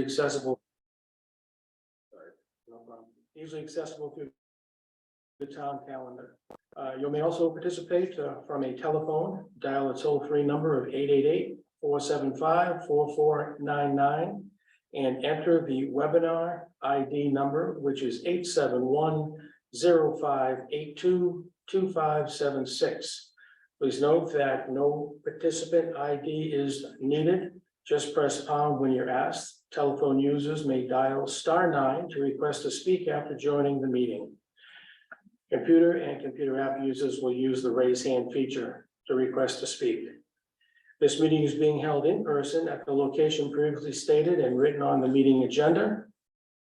accessible. Sorry, no problem. Easily accessible through the town calendar. You may also participate from a telephone, dial a toll-free number of 888-475-4499 and enter the webinar ID number, which is 871-0582-2576. Please note that no participant ID is needed. Just press pound when you're asked. Telephone users may dial *9 to request to speak after joining the meeting. Computer and computer app users will use the raise hand feature to request to speak. This meeting is being held in person at the location previously stated and written on the meeting agenda.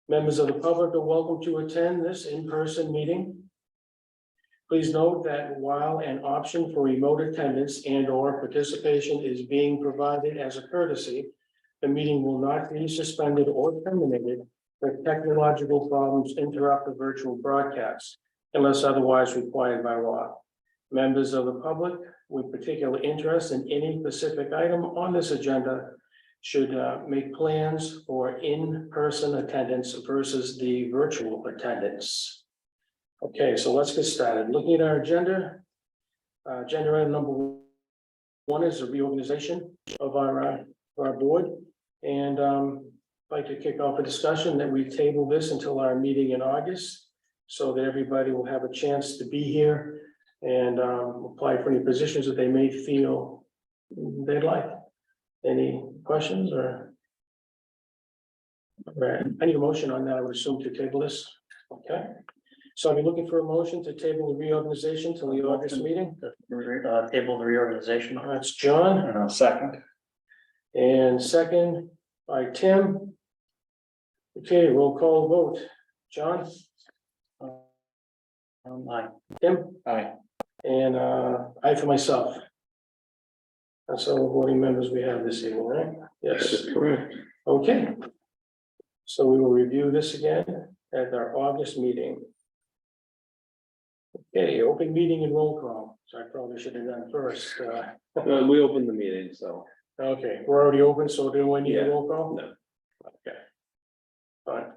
Members of the public are welcome to attend this in-person meeting. Please note that while an option for remote attendance and/or participation is being provided as a courtesy, the meeting will not be suspended or terminated if technological problems interrupt the virtual broadcast, unless otherwise required by law. Members of the public with particular interest in any specific item on this agenda should make plans for in-person attendance versus the virtual attendance. Okay, so let's get started. Looking at our agenda, agenda item number 1 is a reorganization of our board. And I'd like to kick off a discussion that we table this until our meeting in August, so that everybody will have a chance to be here and apply for any positions that they may feel they'd like. Any questions or? Right, I need a motion on that, I would assume, to table this. Okay, so I'll be looking for a motion to table the reorganization till the August meeting. Table the reorganization. That's John. Second. And second by Tim. Okay, roll call vote. John? Aye. Tim? Aye. And I for myself. That's all the voting members we have this evening, right? Yes, Correct. okay. So we will review this again at our August meeting. Okay, open meeting and roll call. So I probably should have done first. We opened the meeting, so. Okay, we're already open, so do we need a Yeah. roll call? No. Okay. Fine.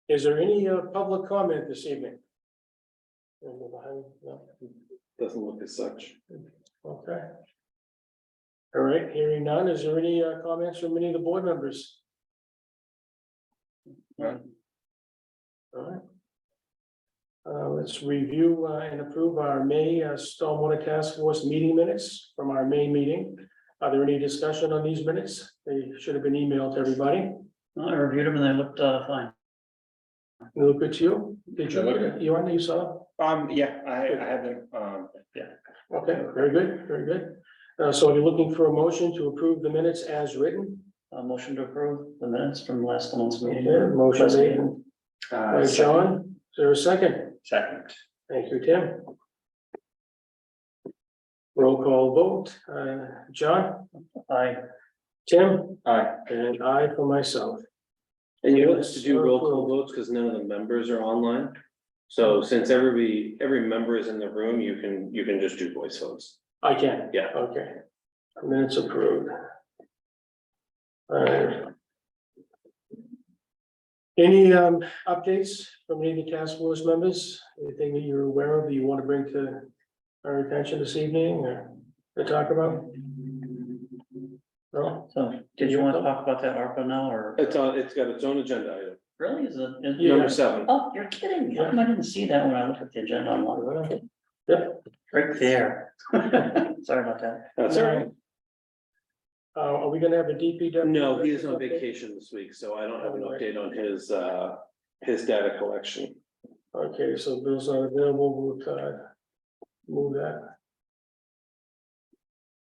Is there any public comment this evening? No? Doesn't look as such. Okay. All right, hearing none, is there any comments from any of the board members? None. All right. Let's review and approve our May Stormwater Task Force meeting minutes from our May meeting. Are there any discussion on these minutes? They should have been emailed to everybody. I reviewed them and they looked fine. They look good to you? Did you, you on, you saw? Yeah, I have them, Okay, very good, very good. So are you looking for a motion to approve the minutes as written? A motion to approve the minutes from last month's meeting. Okay, motion made by second. John. Is there a second? Second. Thank you, Tim. Roll call vote. John, Aye. Tim, Aye. and I for myself. And you don't have to do roll call votes because none of the members are online. So since every member is in the room, you can just do voice votes. I can. Yeah. Okay. Minutes approved. All right. Any updates from any of the task force members? Anything that you're aware of that you want to bring to our attention this evening or to talk about? No? So did you want to talk about that ARPA now or? It's got its own agenda item. Really? Is it? Yeah. Number 7. Oh, you're kidding. How come I didn't see that when I looked at the agenda online? Yep. Right there. Sorry about that. That's all right. Are we gonna have a DPW? No, he is on vacation this week, so I don't have an update on his data collection. Okay, so Bill's not available, we'll move that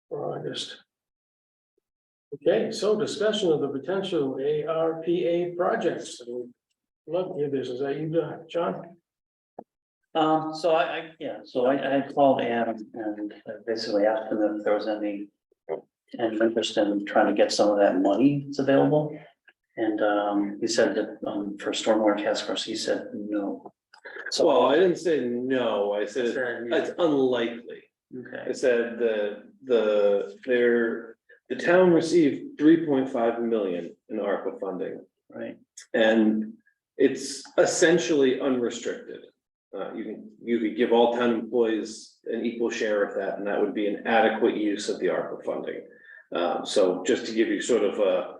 for August. Okay, so discussion of the potential ARPA projects. Love to hear this. Is that you, John? So I called Adam and basically asked him if there was any interest in trying to get some of that money that's available. And he said that for Stormwater Task Force, he said no. So Well, I didn't say no, I said it's unlikely. okay. I said the town received 3.5 million in ARPA funding. right, And it's essentially unrestricted. You could give all town employees an equal share of that, and that would be an adequate use of the ARPA funding. So just to give you sort of a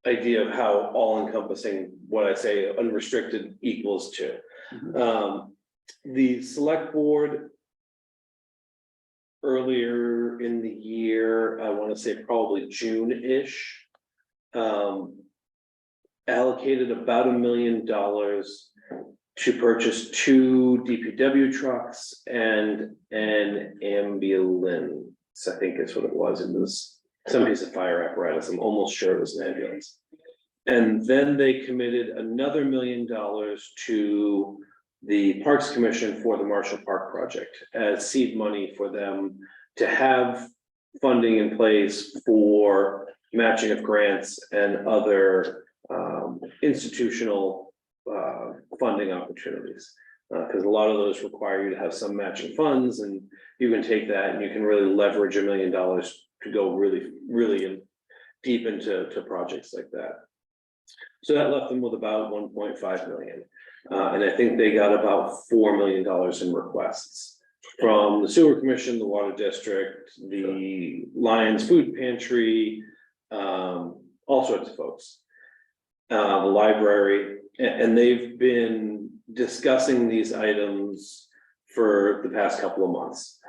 idea of how all encompassing what I say unrestricted equals to. The select board earlier in the year, I want to say probably June-ish, allocated about $1 million to purchase 2 DPW trucks and an ambulance, I think is what it was. It was some piece of fire apparatus. I'm almost sure it was an ambulance. And then they committed another $1 million to the Parks Commission for the Marshall Park project as seed money for them to have funding in place for matching of grants and other institutional funding opportunities. Because a lot of those require you to have some matching funds, and you can take that and you can really leverage $1 million to go really deep into projects like that. So that left them with about 1.5 million. And I think they got about $4 million in requests from the sewer commission, the water district, the Lions Food Pantry, all sorts of folks. The library, and they've been discussing these items for the past couple of months.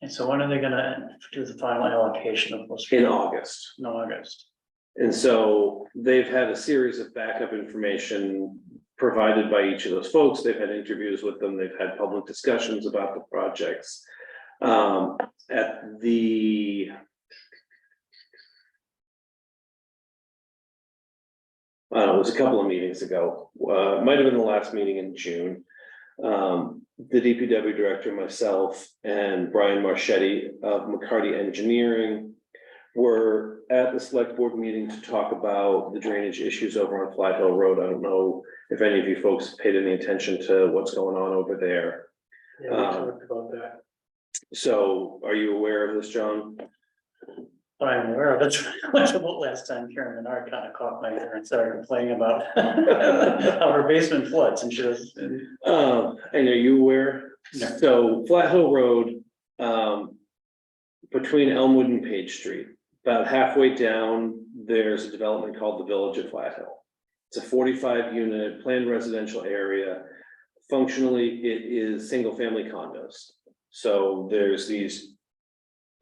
and so when are they gonna do the final allocation of those? In August. In August, And so they've had a series of backup information provided by each of those folks. They've had interviews with them. They've had public discussions about the projects. At the it was a couple of meetings ago, might have been the last meeting in June. The DPW director, myself, and Brian Marchetti of McCarty Engineering were at the select board meeting to talk about the drainage issues over on Flat Hill Road. I don't know if any of you folks paid any attention to what's going on over there. Yeah, we talked about that. So are you aware of this, John? but I'm aware of it. About last time Karen and I kind of caught my ear and started complaining about how her basement floods, and she was. And are you aware? No. So Flat Hill Road, between Elmwood and Page Street, about halfway down, there's a development called the Village of Flat Hill. It's a 45 unit planned residential area. Functionally, it is single family condos. So there's these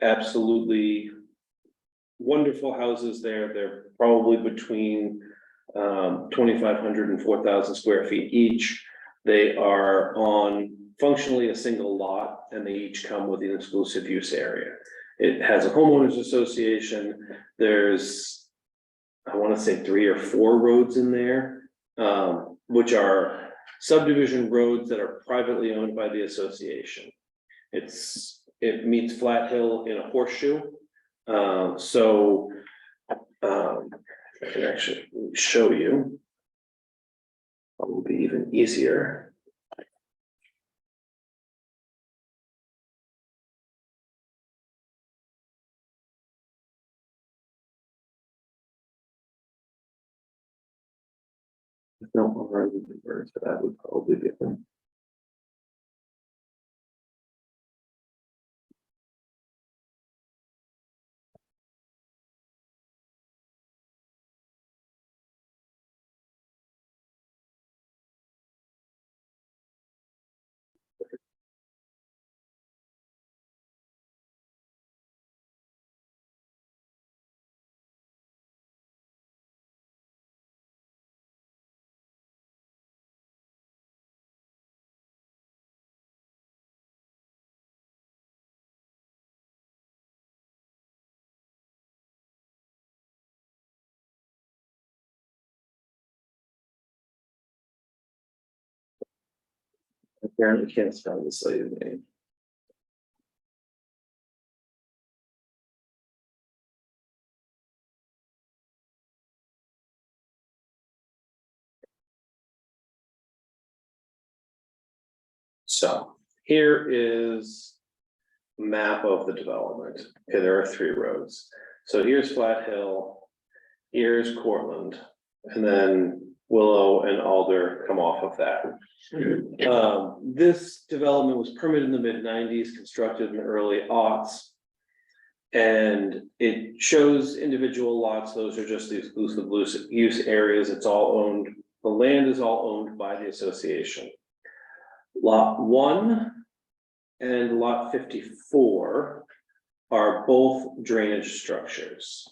absolutely wonderful houses there. They're probably between 2,500 and 4,000 square feet each. They are on functionally a single lot, and they each come with an exclusive use area. It has a homeowners association. There's, I want to say 3 or 4 roads in there, which are subdivision roads that are privately owned by the association. It meets Flat Hill in a horseshoe. So I can actually show you. Probably even easier. No, that would probably be it. Apparently can't spell the site name. So here is map of the development. Okay, there are 3 roads. So here's Flat Hill, here's Cortland, and then Willow and Alder come off of that. This development was permitted in the mid-90s, constructed in the early aughts. And it shows individual lots, those are just the exclusive use areas, it's all owned, the land is all owned by the association. Lot 1 and lot 54 are both drainage structures.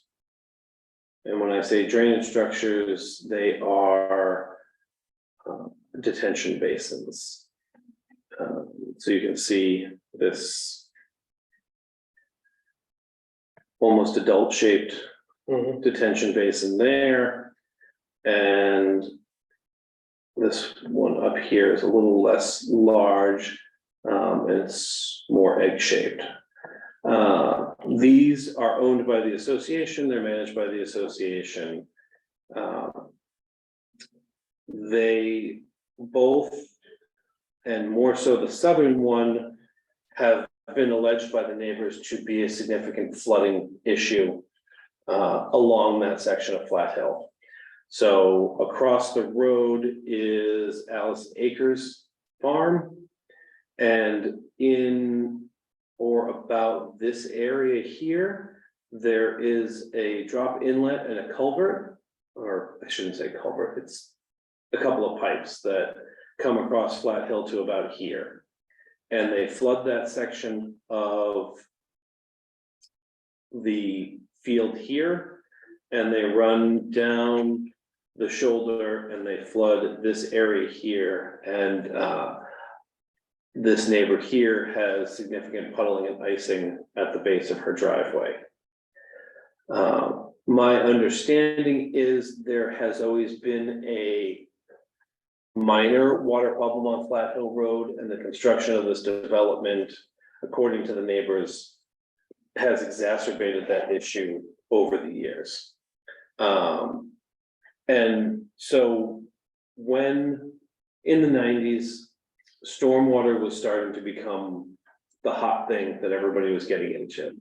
And when I say drainage structures, they are detention basins. So you can see this almost adult shaped detention basin there. And this one up here is a little less large, and it's more egg shaped. These are owned by the association, they're managed by the association. They both, and more so the southern one, have been alleged by the neighbors to be a significant flooding issue along that section of Flat Hill. So across the road is Alice Acres Farm, and in or about this area here, there is a drop inlet and a culvert, or I shouldn't say culvert, it's a couple of pipes that come across Flat Hill to about here. And they flood that section of the field here, and they run down the shoulder and they flood this area here. And this neighbor here has significant puddling and icing at the base of her driveway. My understanding is there has always been a minor water problem on Flat Hill Road, and the construction of this development, according to the neighbors, has exacerbated that issue over the years. And so when in the 90s, stormwater was starting to become the hot thing that everybody was getting into.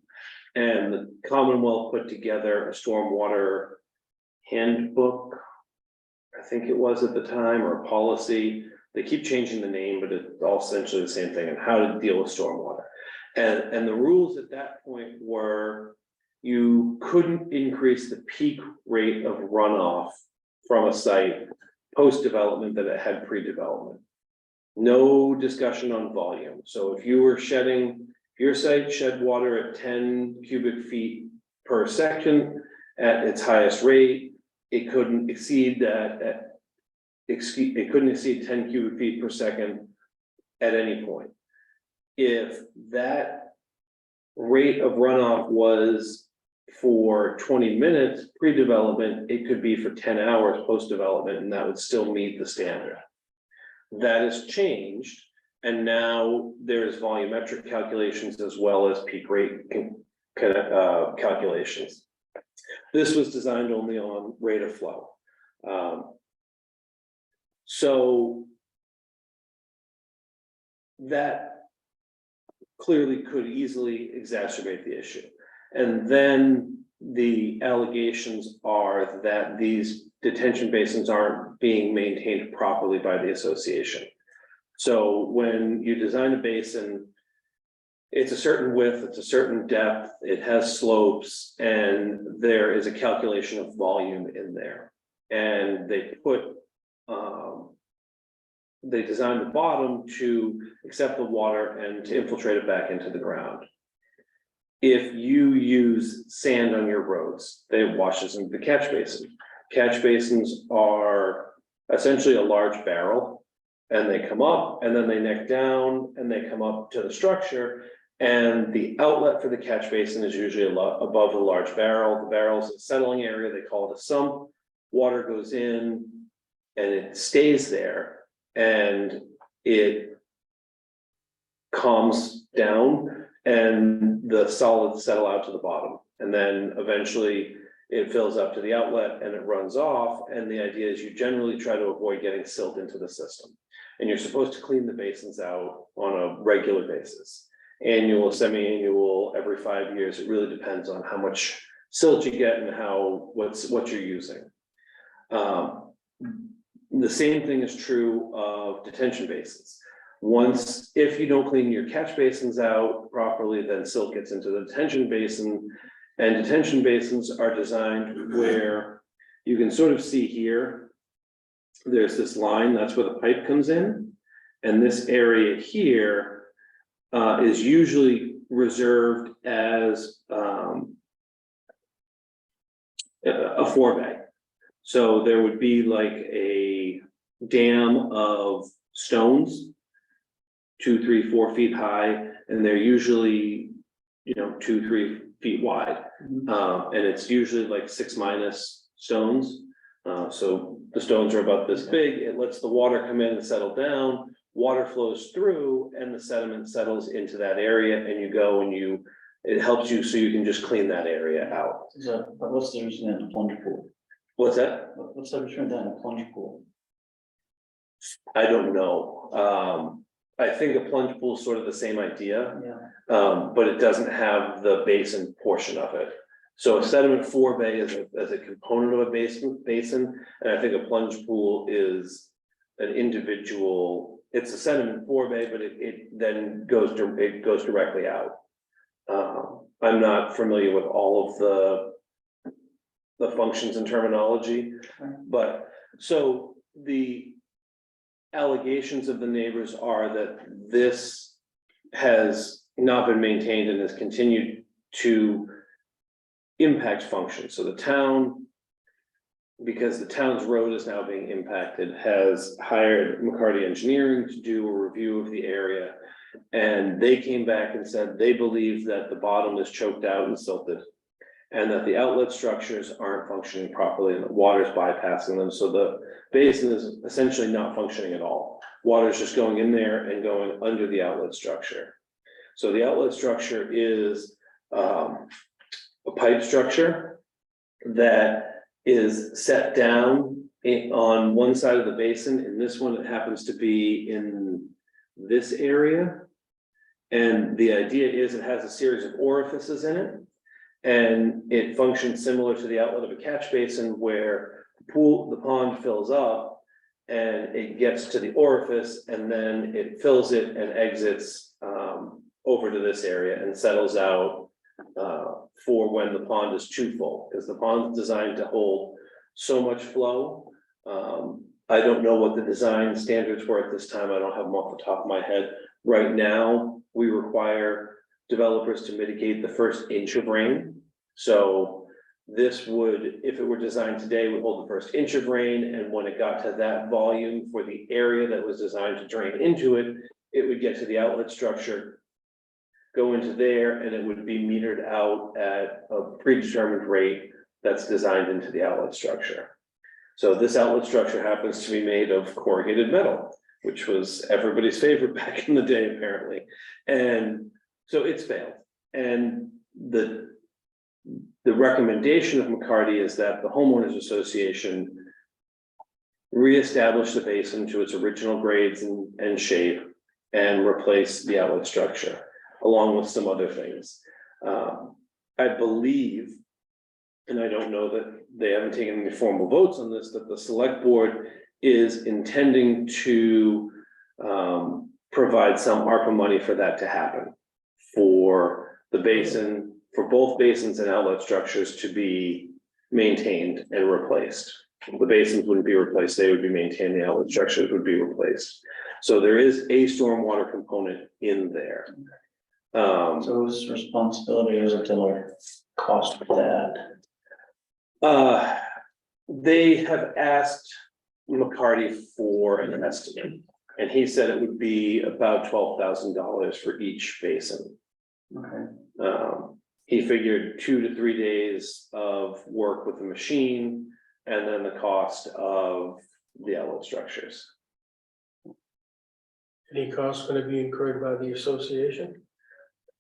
And the Commonwealth put together a stormwater handbook, I think it was at the time, or a policy. They keep changing the name, but it's all essentially the same thing, and how to deal with stormwater. And the rules at that point were you couldn't increase the peak rate of runoff from a site post-development that it had pre-development. No discussion on volume. So if you were shedding, your site shed water at 10 cubic feet per second at its highest rate, it couldn't exceed that it couldn't exceed 10 cubic feet per second at any point. If that rate of runoff was for 20 minutes pre-development, it could be for 10 hours post-development, and that would still meet the standard. That has changed, and now there's volumetric calculations as well as peak rate calculations. This was designed only on rate of flow. So that clearly could easily exacerbate the issue. And then the allegations are that these detention basins aren't being maintained properly by the association. So when you design a basin, it's a certain width, it's a certain depth, it has slopes, and there is a calculation of volume in there. And they put, they designed the bottom to accept the water and to infiltrate it back into the ground. If you use sand on your roads, it washes into the catch basin. Catch basins are essentially a large barrel, and they come up and then they neck down and they come up to the structure. And the outlet for the catch basin is usually a lot above the large barrel. The barrel's a settling area, they call it a sump. Water goes in and it stays there, and it calms down and the solids settle out to the bottom. And then eventually it fills up to the outlet and it runs off. And the idea is you generally try to avoid getting silt into the system. And you're supposed to clean the basins out on a regular basis. annual, semi-annual, every 5 years. It really depends on how much silt you get and what you're using. The same thing is true of detention basins. Once, if you don't clean your catch basins out properly, then silt gets into the detention basin. And detention basins are designed where you can sort of see here, there's this line, that's where the pipe comes in. And this area here is usually reserved as a forebay. So there would be like a dam of stones, 2, 3, 4 feet high, and they're usually, 2, 3 feet wide. And it's usually like 6- stones. So the stones are about this big. It lets the water come in and settle down. Water flows through and the sediment settles into that area, and you go and it helps you so you can just clean that area out. So, but what's the reason in a plunge pool? What's that? What's the reason in a plunge pool? I don't know. I think a plunge pool is sort of the same idea, Yeah. but it doesn't have the basin portion of it. So a sediment forebay is a component of a basin, and I think a plunge pool is an individual. It's a sediment forebay, but it then goes directly out. I'm not familiar with all of the functions and terminology, but so the allegations of the neighbors are that this has not been maintained and has continued to impact function. So the town, because the town's road is now being impacted, has hired McCarty Engineering to do a review of the area. And they came back and said they believe that the bottom is choked out and silted, and that the outlet structures aren't functioning properly and the water's bypassing them. So the basin is essentially not functioning at all. Water's just going in there and going under the outlet structure. So the outlet structure is a pipe structure that is set down on one side of the basin. In this one, it happens to be in this area. And the idea is it has a series of orifices in it. And it functions similar to the outlet of a catch basin where the pond fills up and it gets to the orifice, and then it fills it and exits over to this area and settles out for when the pond is too full, because the pond is designed to hold so much flow. I don't know what the design standards were at this time. I don't have them off the top of my head. Right now, we require developers to mitigate the first inch of rain. So this would, if it were designed today, would hold the first inch of rain. And when it got to that volume for the area that was designed to drain into it, it would get to the outlet structure, go into there, and it would be metered out at a predetermined rate that's designed into the outlet structure. So this outlet structure happens to be made of corrugated metal, which was everybody's favorite back in the day, apparently. And so it's failed. And the recommendation of McCarty is that the homeowners association reestablish the basin to its original grades and shape and replace the outlet structure, along with some other things. I believe, and I don't know that they haven't taken any formal votes on this, that the select board is intending to provide some ARPA money for that to happen, for the basin, for both basins and outlet structures to be maintained and replaced. The basins wouldn't be replaced, they would be maintained, the outlet structures would be replaced. So there is a stormwater component in there. So whose responsibility is it to cost for that? They have asked McCarty for an estimate, and he said it would be about $12,000 for each basin. Okay. He figured 2 to 3 days of work with the machine, and then the cost of the outlet structures. Any costs going to be incurred by the association?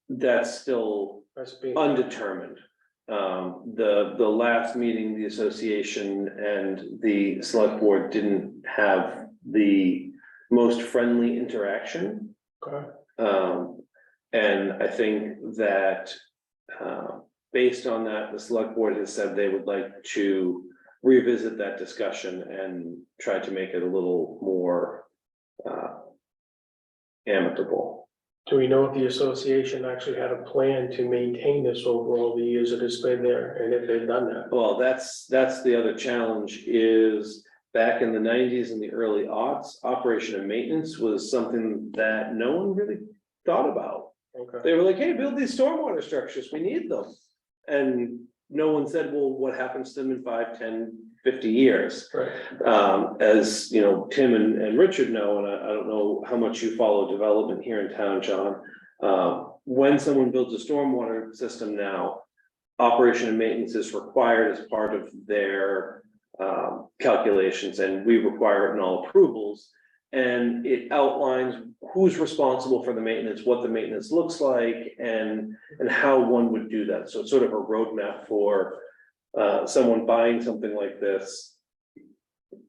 That's still That's being. undetermined. The last meeting, the association and the select board didn't have the most friendly interaction. Okay. And I think that, based on that, the select board has said they would like to revisit that discussion and try to make it a little more, amicable. Do we know if the association actually had a plan to maintain this over all the years it has been there, and if they've done that? Well, that's the other challenge is back in the nineties and the early aughts, operation and maintenance was something that no one really thought about. Okay, They were like, hey, build these stormwater structures, we need them. And no one said, well, what happens to them in 5, 10, 50 years? right, As you know, Tim and Richard know, and I don't know how much you follow development here in town, John. When someone builds a stormwater system now, operation and maintenance is required as part of their calculations, and we require it in all approvals. And it outlines who's responsible for the maintenance, what the maintenance looks like, and how one would do that. So it's sort of a roadmap for someone buying something like this,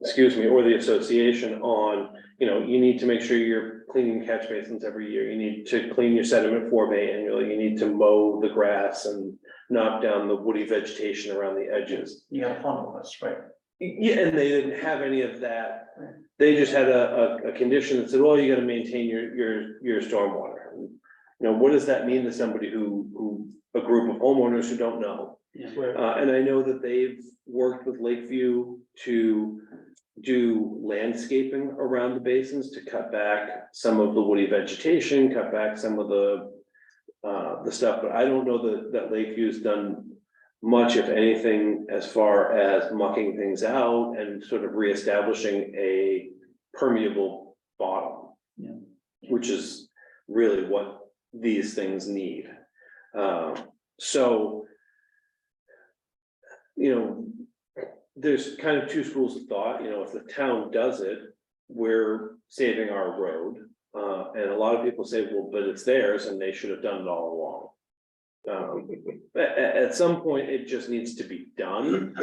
excuse me, or the association on, you need to make sure you're cleaning catch basins every year. You need to clean your sediment forebay annually. You need to mow the grass and knock down the woody vegetation around the edges. You got a funnel list, right? Yeah, and they didn't have any of that. They just had a condition that said, well, you gotta maintain your stormwater. What does that mean to somebody who, a group of homeowners who don't know? Yeah. right, And I know that they've worked with Lakeview to do landscaping around the basins to cut back some of the woody vegetation, cut back some of the stuff, but I don't know that Lakeview's done much, if anything, as far as mucking things out and sort of reestablishing a permeable bottom. Yeah. Which is really what these things need. So, there's kind of two schools of thought, if the town does it, we're saving our road. And a lot of people say, well, but it's theirs and they should have done it all along. At some point, it just needs to be done.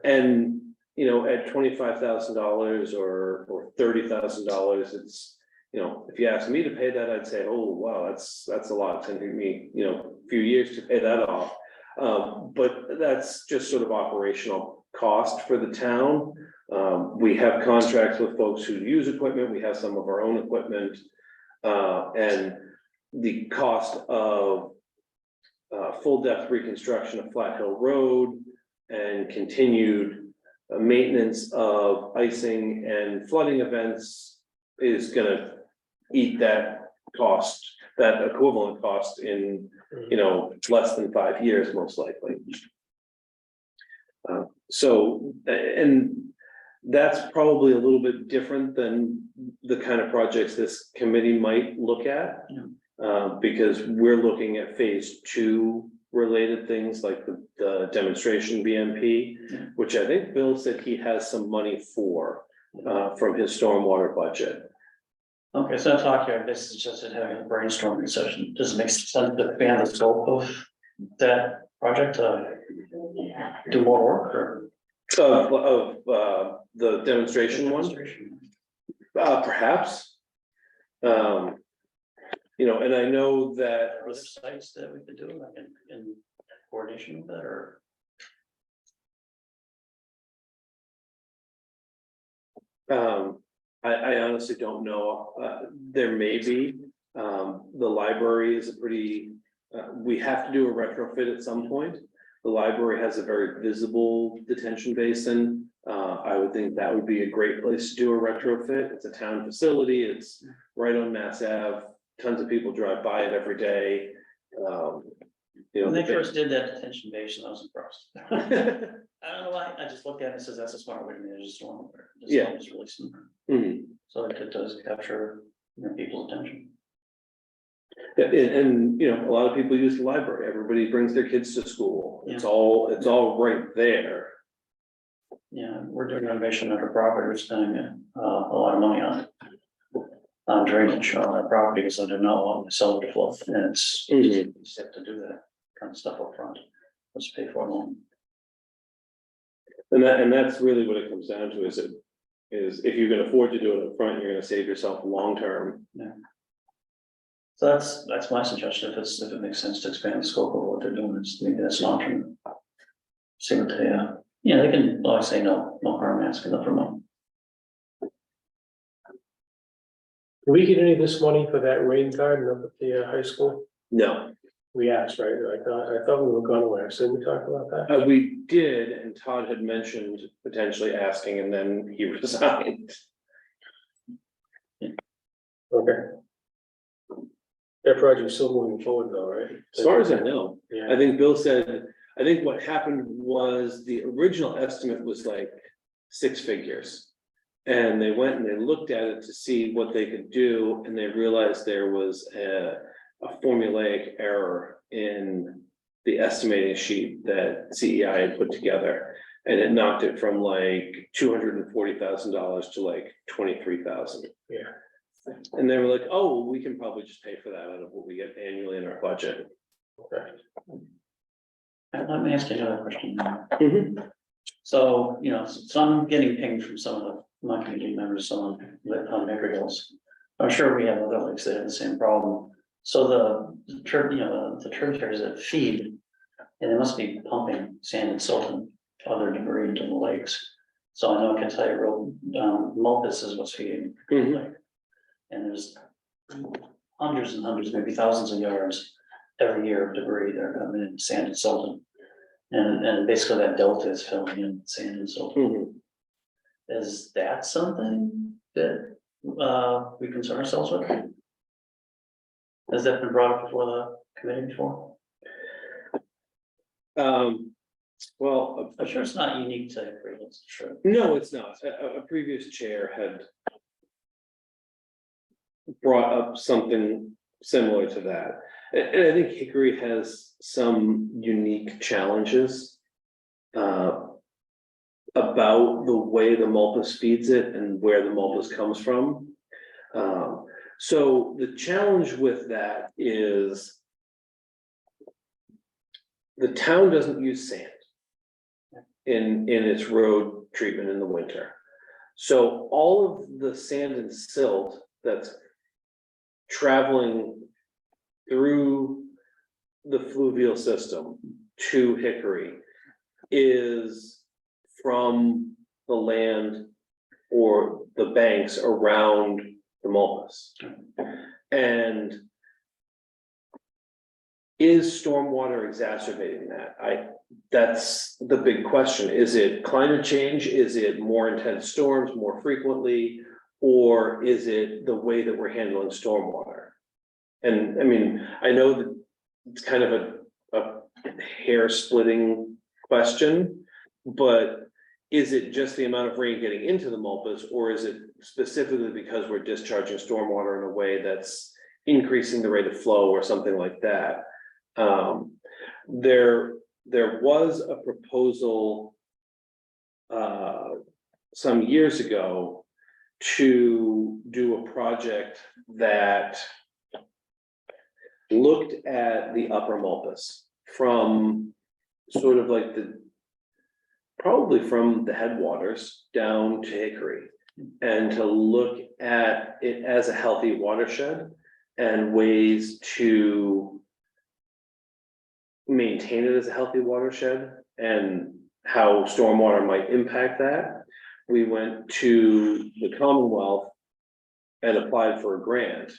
And, at $25,000 or $30,000, it's, if you ask me to pay that, I'd say, oh, wow, that's a lot. It's gonna take me, a few years to pay that off. But that's just sort of operational cost for the town. We have contracts with folks who use equipment. We have some of our own equipment. And the cost of full depth reconstruction of Flat Hill Road and continued maintenance of icing and flooding events is gonna eat that cost, that equivalent cost in, less than 5 years, most likely. So, and that's probably a little bit different than the kind of projects this committee might look at. Because we're looking at phase 2 related things like the demonstration BMP, which I think Bill said he has some money for, from his stormwater budget. Okay, so talk here, this is just having a brainstorming session. Does it make sense to expand the scope of that project to do more work or? Of the demonstration one, perhaps. And I know that, Are there sites that we could do like in coordination with that or? I honestly don't know. There may be. The library is a pretty, we have to do a retrofit at some point. The library has a very visible detention basin. I would think that would be a great place to do a retrofit. It's a town facility. It's right on Mass Ave. Tons of people drive by it every day. When they first did that detention basin, I was impressed. I don't know why, I just looked at it and says that's a smart way to manage a stormwater. Yeah. It's really smart. Mhm. So it does capture, people's attention. Yeah, and a lot of people use the library. Everybody brings their kids to school. It's all right there. Yeah, we're doing renovation on our property, we're spending a lot of money on drainage on our property, because I do not want to sell it to flood, and it's easy to do that kind of stuff up front. Let's pay for it all. And that's really what it comes down to, is if you can afford to do it up front, you're gonna save yourself long term. Yeah. So that's my suggestion, if it makes sense to expand the scope of what they're doing, is maybe that's an option. See what they, yeah, they can always say no harm asking them for money. Do we get any of this money for that rain garden up at the high school? No, We asked, right? I thought we were gonna ask. Didn't we talk about that? we did, and Todd had mentioned potentially asking, and then he resigned. Okay. That project's still moving forward though, right? As far as I know, Yeah, I think Bill said, I think what happened was the original estimate was like 6 figures. And they went and they looked at it to see what they could do, and they realized there was a formulaic error in the estimating sheet that CEI had put together. And it knocked it from like $240,000 to like 23,000. yeah. And they were like, oh, we can probably just pay for that out of what we get annually in our budget. Okay. Let me ask you another question. So, so I'm getting pinged from some of my community members on Baker Hills. I'm sure we have other lakes that have the same problem. So the tributaries that feed, and they must be pumping sand and silt and other debris into the lakes. So I know Kentucky Road, Mulpus is what's feeding the lake. And there's hundreds and hundreds, maybe thousands of yards every year of debris that are coming in, sand and silt. And basically that delta is filling in sand and silt. Is that something that we concern ourselves with? Has that been brought up before the committee before? Well, I'm sure it's not unique to Hickory, that's true. no, it's not. A previous chair had brought up something similar to that. And I think Hickory has some unique challenges about the way the mulpus feeds it and where the mulpus comes from. So the challenge with that is the town doesn't use sand in its road treatment in the winter. So all of the sand and silt that's traveling through the fluvial system to Hickory is from the land or the banks around the mulpus. And is stormwater exacerbating that? That's the big question. Is it climate change? Is it more intense storms more frequently? Or is it the way that we're handling stormwater? And I mean, I know that it's kind of a hair splitting question, but is it just the amount of rain getting into the mulpus, or is it specifically because we're discharging stormwater in a way that's increasing the rate of flow or something like that? There was a proposal some years ago to do a project that looked at the upper mulpus from sort of like probably from the headwaters down to Hickory, and to look at it as a healthy watershed and ways to maintain it as a healthy watershed and how stormwater might impact that. We went to the Commonwealth and applied for a grant,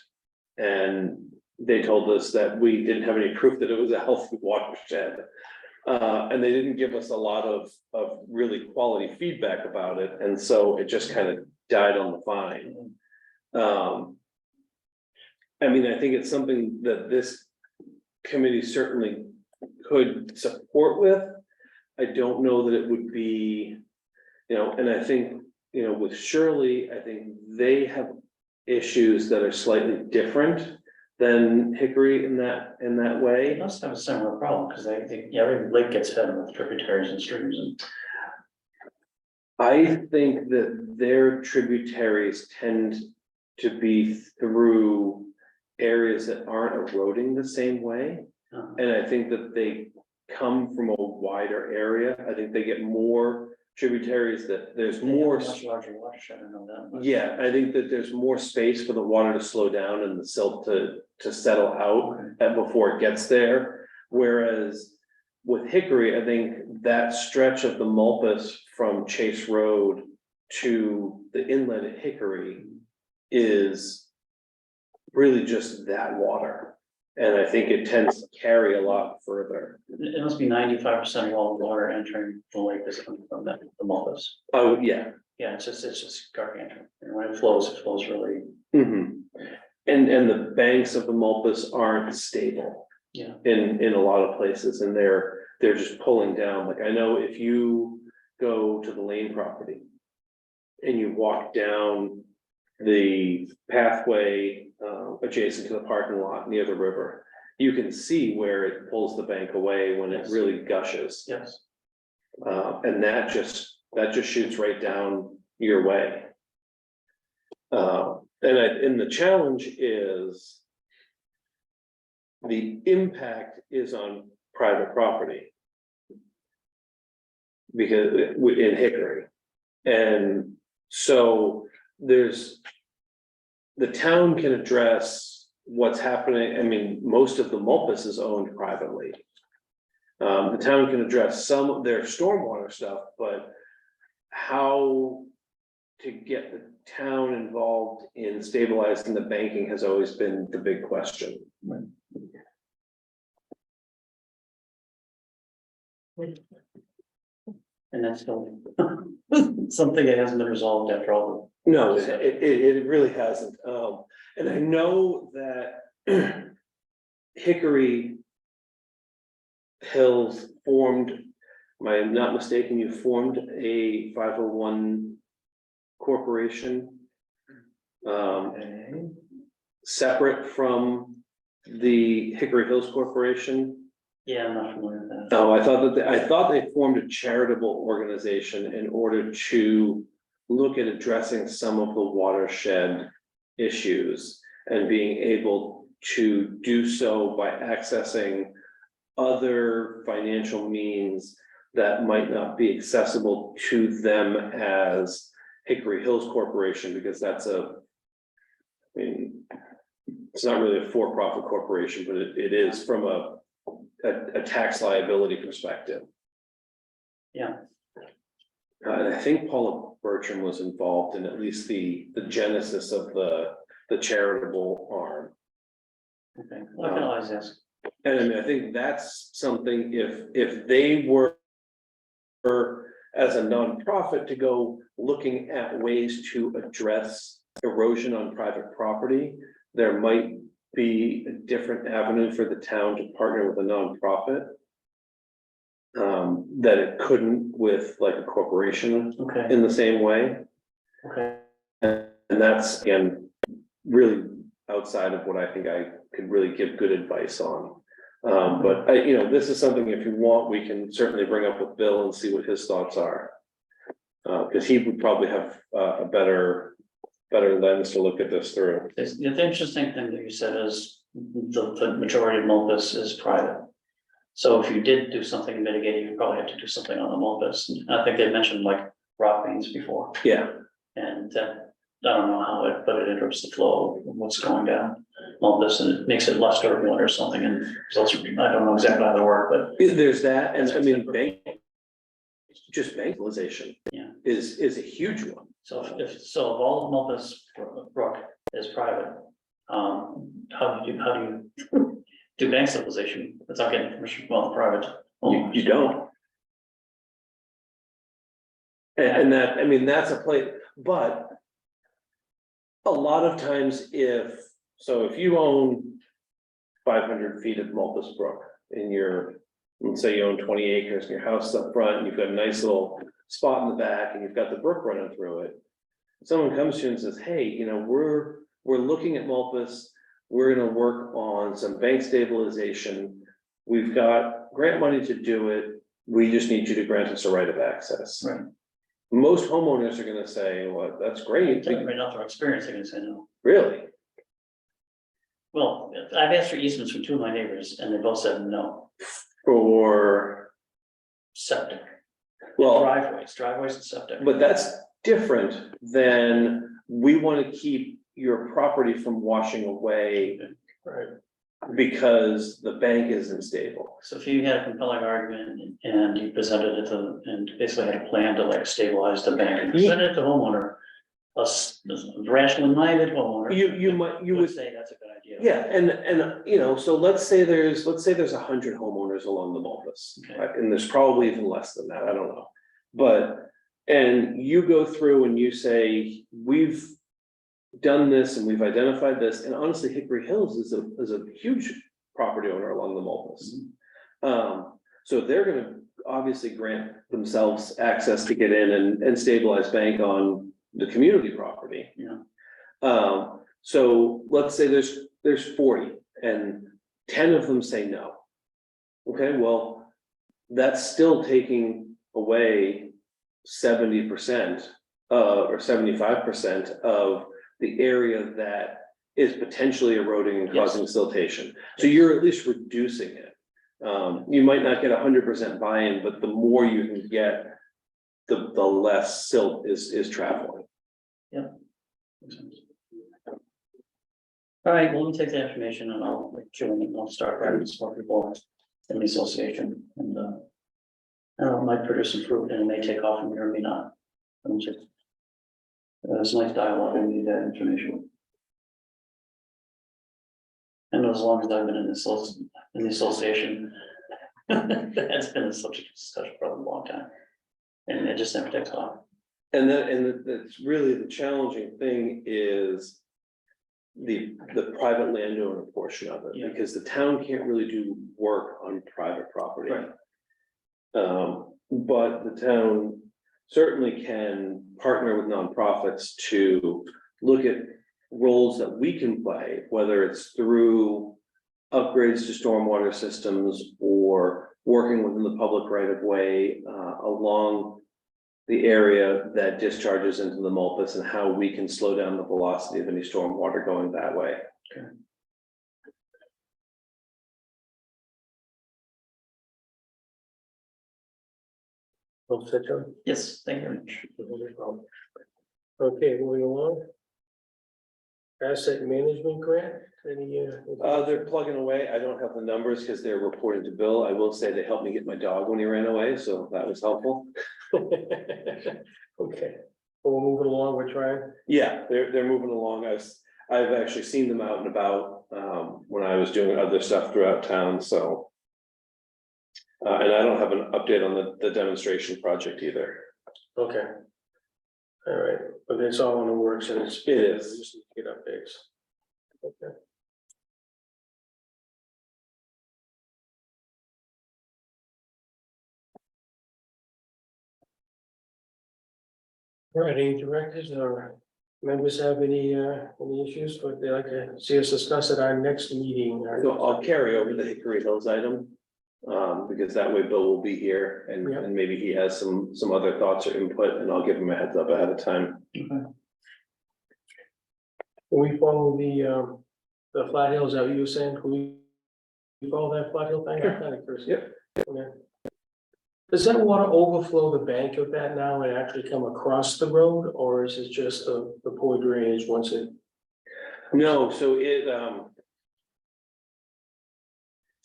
and they told us that we didn't have any proof that it was a healthy watershed. And they didn't give us a lot of really quality feedback about it, and so it just kind of died on the vine. I mean, I think it's something that this committee certainly could support with. I don't know that it would be, and I think, with Shirley, I think they have issues that are slightly different than Hickory in that way. They must have a similar problem, because every lake gets fed with tributaries and streams and. I think that their tributaries tend to be through areas that aren't eroding the same way. And I think that they come from a wider area. I think they get more tributaries that there's They have a more. much larger watershed, I know that much. Yeah, I think that there's more space for the water to slow down and the silt to settle out Okay. and before it gets there. Whereas with Hickory, I think that stretch of the Mulpus from Chase Road to the inlet at Hickory is really just that water. And I think it tends to carry a lot further. It must be 95% of all the water entering the lake is coming from that, the Mulpus. Oh, yeah. Yeah, it's just gargantuan, and when it flows really, Mhm. And the banks of the Mulpus aren't stable. yeah. In a lot of places, and they're just pulling down, like I know if you go to the Lane property. And you walk down the pathway adjacent to the parking lot near the river. You can see where it pulls the bank away when it Yes. really gushes. Yes. And that just shoots right down your way. And the challenge is. The impact is on private property. Because in Hickory. And so there's. The town can address what's happening, I mean, most of the Mulpus is owned privately. The town can address some of their stormwater stuff, but how to get the town involved in stabilizing the banking has always been the big question. And that's still something that hasn't been resolved after all. No, it really hasn't, and I know that Hickory Hills formed, am I not mistaken, you formed a 501 corporation. Separate from the Hickory Hills Corporation. Yeah, I'm not familiar with that. Oh, I thought they formed a charitable organization in order to look at addressing some of the watershed issues and being able to do so by accessing other financial means that might not be accessible to them as Hickory Hills Corporation, because that's I mean, it's not really a for-profit corporation, but it is from a tax liability perspective. Yeah. And I think Paula Bertram was involved in at least the genesis of the charitable arm. Okay, I can always ask. And I mean, I think that's something, if they were as a nonprofit to go looking at ways to address erosion on private property, there might be a different avenue for the town to partner with a nonprofit. That it couldn't with like a corporation Okay, in the same way. okay. And that's, again, really outside of what I think I could really give good advice on. But this is something, if you want, we can certainly bring up with Bill and see what his thoughts are. Because he would probably have a better lens to look at this through. The interesting thing that you said is the majority of Mulpus is private. So if you did do something mitigating, you probably have to do something on the Mulpus. And I think they mentioned like rock veins before. Yeah, And I don't know how it, but it interrupts the flow of what's going down Mulpus, and it makes it less turbulent or something. And so I don't know exactly how to work, but there's that, and I mean, banklization. Yeah. Is a huge one. so if all of Mulpus Brook is private, how do you do bank stabilization without getting permission from all the private? You don't. And that, I mean, that's a place, but a lot of times if you own 500 feet of Mulpus Brook in your, let's say you own 20 acres and your house is up front, and you've got a nice little spot in the back and you've got the brook running through it. Someone comes to you and says, hey, we're looking at Mulpus, we're gonna work on some bank stabilization. We've got grant money to do it. We just need you to grant us a right of access. Right. Most homeowners are gonna say, well, that's great. Right now, through experience, they're gonna say no. Really? Well, I've asked for easements from two of my neighbors and they both said no. For, Septic. Well, driveways and septic. but that's different than we want to keep your property from washing away Right. because the bank isn't stable. So if you had a compelling argument and you presented it to them and basically had a plan to like stabilize the bank and presented it to homeowner. A rationally minded homeowner. You would say that's a good idea. Yeah, and you know, so let's say there's 100 homeowners along the Mulvis, Okay. right? And there's probably even less than that, I don't know. But, and you go through and you say, we've done this and we've identified this, and honestly, Hickory Hills is a huge property owner along the Mulvis. So they're gonna obviously grant themselves access to get in and stabilize bank on the community property. Yeah. So let's say there's 40 and 10 of them say no. Okay, well, that's still taking away 70% or 75% of the area that is potentially eroding and Yes. causing siltation. So you're at least reducing it. You might not get 100% buy-in, but the more you can get, the less silt is traveling. All right, well, let me take the information and I'll start writing some more people in the association and, I don't know, it might produce some fruit and it may take off from here or may not. It's a nice dialogue, I need that information. And as long as I've been in the association, that's been a subject of discussion for a long time. And it just never takes off. And that's really the challenging thing is the private landowner portion of it, Yeah. because the town can't really do work on private property. Right. But the town certainly can partner with nonprofits to look at roles that we can play, whether it's through upgrades to stormwater systems or working within the public right of way along the area that discharges into the Mulvis and how we can slow down the velocity of any stormwater going that way. Okay. Well said, John. Yes, thank you very much. No problem. Okay, moving along. Asset management grant, any? They're plugging away. I don't have the numbers because they're reported to Bill. I will say they helped me get my dog when he ran away, so that was helpful. Okay, well, we're moving along, we're trying. Yeah, they're moving along. I've actually seen them out and about when I was doing other stuff throughout town, so. And I don't have an update on the demonstration project either. Okay. All right, but it's all in the works and it's. It is. We just need to get updates. Okay. All right, any directors or members have any issues, but they'd like to see us discuss at our next meeting? So I'll carry over the Hickory Hills item. Because that way Bill will be here Yeah. and maybe he has some other thoughts or input and I'll give him a heads up ahead of time. Can we follow the Flat Hills that you were saying? Can we follow that Flat Hill thing? I'm kind of curious. Yep. Okay. Does that water overflow the bank of that now and actually come across the road, or is it just the poor drainage once it? No, so it's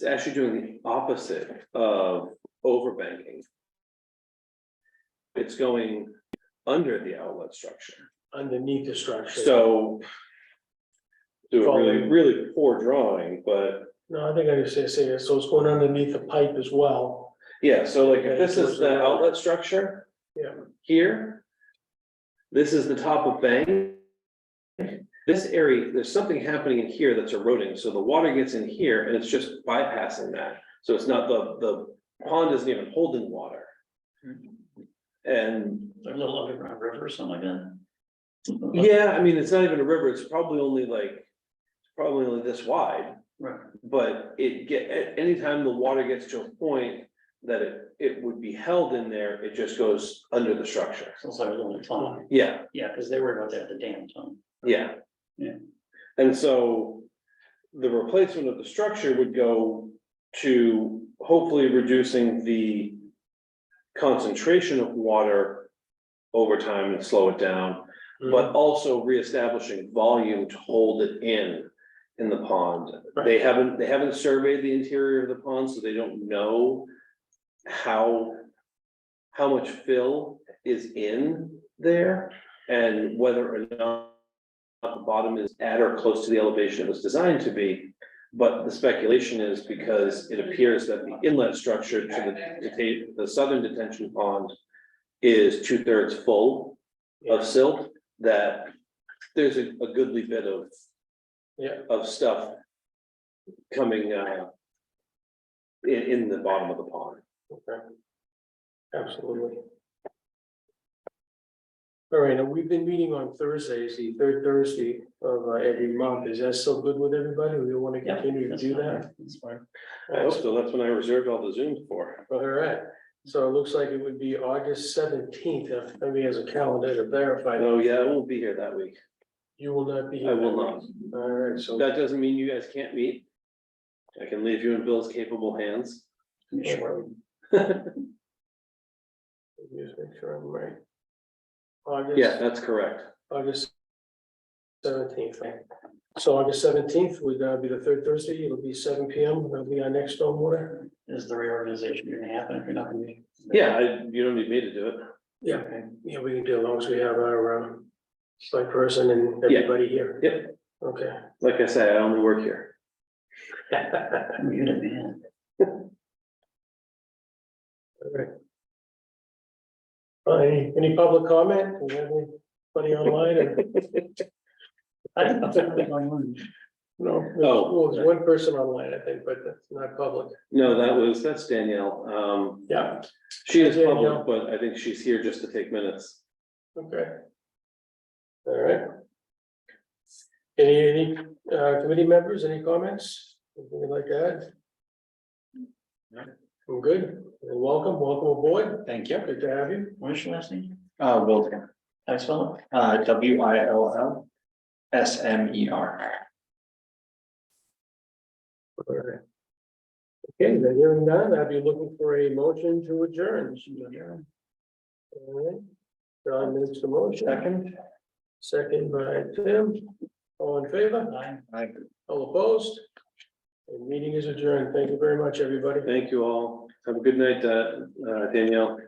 actually doing the opposite of overbanking. It's going under the outlet structure. Underneath the structure? So. Do a really poor drawing, but No, I think I just say it, so it's going underneath the pipe as well. yeah, so like if this is the outlet structure. Yeah. Here. This is the top of bank. This area, there's something happening in here that's eroding, so the water gets in here and it's just bypassing that. So it's not the pond isn't even holding water. And Like a little underground river or something like that. yeah, I mean, it's not even a river, it's probably only this wide. Right. But anytime the water gets to a point that it would be held in there, it just goes under the structure. So it's like a little tunnel. Yeah, Yeah, because they were about that at the dam tunnel. yeah. Yeah. And so the replacement of the structure would go to hopefully reducing the concentration of water over time and slow it down, but also reestablishing volume to hold it in the pond. They haven't surveyed the interior of the pond, so they don't know how much fill is in there and whether or not the bottom is at or close to the elevation it was designed to be. But the speculation is because it appears that the inlet structure to the southern detention pond is 2/3 full of silt, that there's a goodly bit of stuff coming in the bottom of the pond. Okay. Absolutely. All right, now we've been meeting on Thursdays, the third Thursday of every month. Is that still good with everybody? We want to Yeah, continue to that's do fine. that? That's fine. I hope so. That's when I reserved all the Zooms for. All right, so it looks like it would be August 17th, if maybe has a calendar to verify. Oh, yeah, I won't be here that week. You will not be here. I will not. All right, so. That doesn't mean you guys can't meet. I can leave you in Bill's capable hands. Sure. Just make sure I'm right. August. Yeah, that's correct. August 17th, right? So August 17th would be the third Thursday. It'll be 7 p.m. That'll be our next stormwater. Is the reorganization gonna happen if you're not gonna be? Yeah, you don't need me to do it. Yeah, Okay. yeah, we can do as long as we have our select person and everybody here. Yep, Okay. like I say, I only work here. You're the man. All right. Any public comment? Do we have anybody online? or- I don't know what's going on. No, Oh. well, there's one person online, I think, but that's not public. No, that's Danielle. Yeah, She is Hi, Danielle. public, but I think she's here just to take minutes. okay. All right. Any committee members, any comments? Anything you'd like to add? I'm good. Welcome aboard. Thank you. Good to have you. What's your last name? Wilton, How do you spell it? WILLSMER. All right. Okay, then hearing none, I'd be looking for a motion to adjourn. All right. John makes the motion. Second by Tim. All in favor? All opposed? The meeting is adjourned. Thank you very much, everybody. Thank you all. Have a good night, Danielle.